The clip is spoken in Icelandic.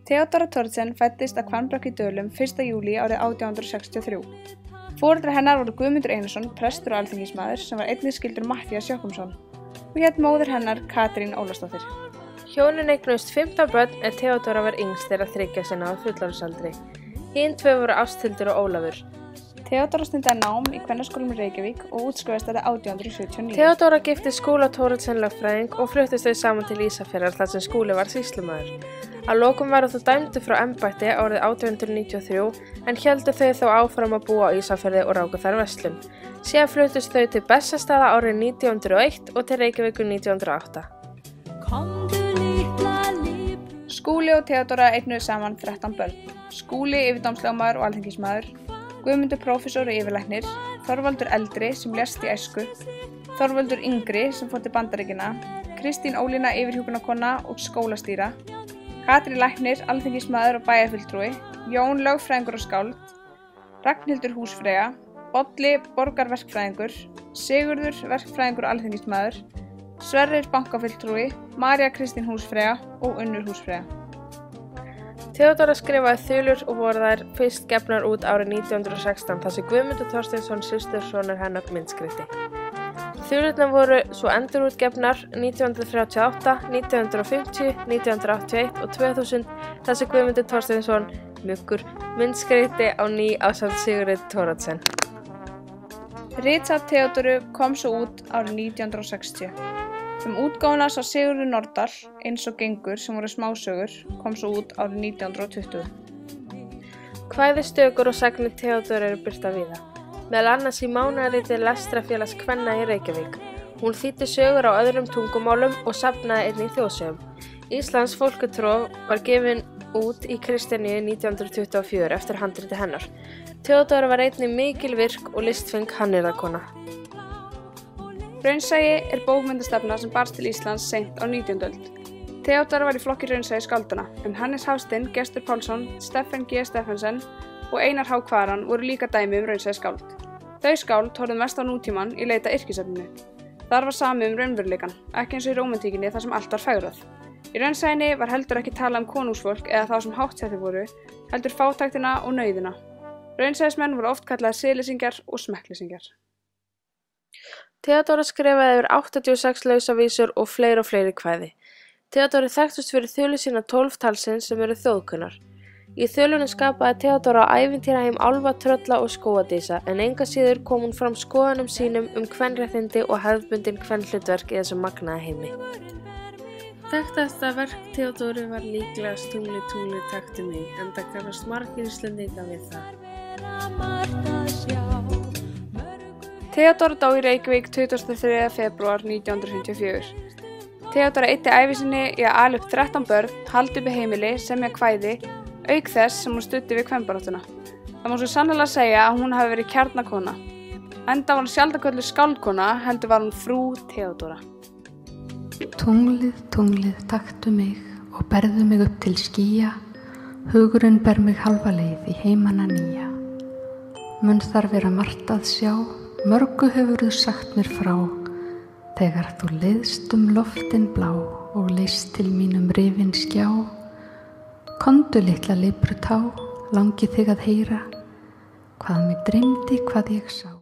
Theodóra Thoroddsen fæddist að Hvannbrekku í Dölum 1. júlí árið 1863. Foreldrar hennar voru Guðmundur Einarsson, prestur og alþingismaður sem var einnig skyldur Matthías Jochumsson og hét móðir hennar Katrín Ólafsdóttir. Hjónin eignuðust 15 börn en Theodóra var yngst þeirra 3 sinna á fullorðinsaldri. Hin 2 voru Ásthildur og Ólafur. Theodóra stundaði nám í Kvennaskólanum í Reykjavík og útskrifaðist árið 1879. Theodóra giftist Skúla Thoroddsen lögfræðing og fluttust þau saman til Ísafjarðar þar sem Skúli var sýslumaður. Að lokum var þó dæmdur frá embætti árið 1893 en héldu þau þó áfram að búa á Ísafjarði og ráku þar verslun. Síðan fluttust þau til Bessastaða árið 1901 og til Reykjavíkur 1908. Skúli og Theodóra eignuðu saman 13 börn. Skúli yfirdómslögmaður og alþingismaður, Guðmundur prófessor og yfirlæknir, Þorvaldur eldri sem lést í æsku, Þorvaldur yngri sem fór til Bandaríkjanna, Kristín Ólína yfirhjúkrunarkona og skólastýra, Katrín læknir, alþingismaður og bæjarfulltrúi, Jón lögfræðingur og skáld, Ragnhildur húsfreyja, Bolli borgarverkfræðingur, Sigurður verkfræðingur og alþingismaður, Sverrir bankafulltrúi, María Kristín húsfreyja og Unnur húsfreyja. Theodóra skrifaði þulur og voru þær fyrst gefnar út árið 1916 þar sem Guðmundur Þorsteinsson systursonur hennar myndskreytti. Þulurnar voru svo endurútgefnar 1938, 1950, 1981 og 2000 þar sem Guðmundur Þorsteinsson Muggur myndskreytti á ný ásamt Sigurði Thoroddsen. Ritsafn Theodóru kom svo út árið 1960. Útgáfuna sá Sigurður Nordal, Eins og gengur, sem voru smásögur, kom svo út árið 1920. Kvæði, stökur og sagnir Theodóru eru birtar víða, meðal annars í mánaðarriti Lestrarfélags kvenna í Reykjavík. Hún þýddi sögur á öðrum tungumálum og safnaði einnig þjóðsögum. Íslands Folketrú var gefin út í Kristjaníu 1924 eftir handriti hennar. Theodóra var einnig mikil virk og listfeng hannyrðakona. Raunsæi bókmennastefna sem barst til Íslands seint á 19. öld. Theodóra var í flokki raunsæi skáldanna, en Hannes Hafstein, Gestur Pálsson, Steffen G. Steffensen og Einar H. Kvaran voru líka dæmi raunsæi skáld. Þau skáld horfðu mest á nútímann í leit að yrkisefninu. Þar var samið raunveruleikann, ekki eins og í rómantíkinni þar sem allt var fegrað. Í raunsæinni var heldur ekki talað konungsfólk eða þá sem háttsettir voru, heldur fátæktina og nauðina. Raunsæismenn voru oft kallaðir siðleysingjar og smekkleysingar. Theodóra skrifaði yfir 86 lausavísur og fleiri kvæði. Theodóra þekktust fyrir þulu sína 12 talsins sem eru þjóðkunnar. Í þulunum skapaði Theodóra ævintýraheim álfa, trölla og skógadísa en enga síður kom hún fram skoðunum sínum kvenréttindi og hefðbundin kvenhlutverk í þessum magnaða heimi. Þekktasta verk Theodóru var líklega Tungli, tungli, taktu mig, enda kannast margir Íslendingar við það. Theodóra dó í Reykjavík 23. febrúar 1954. Theodóra eyddi ævi sinni í að ala upp 13 börn, halda uppi heimili, semja kvæði, auk þess sem hún studdi við kvenbaráttuna. Það má svo sannarlega segja að hún hafi verið kjarnakona. Enda var hún sjaldan kölluð skáldkona, heldur var hún frú Theodóra. Tunglið, tunglið, taktu mig og berðu mig upp til skýja, hugurinn ber mig halva leið í heimana nýja. Mun þar vera margt að sjá, mörgu hefurðu sagt mér frá, þegar þú leiðst loftin blá og leist til mínum rifin skjá. Komdu litla leibru tá, langi þig að heyra, hvað mig dreymdi, hvað ég sá.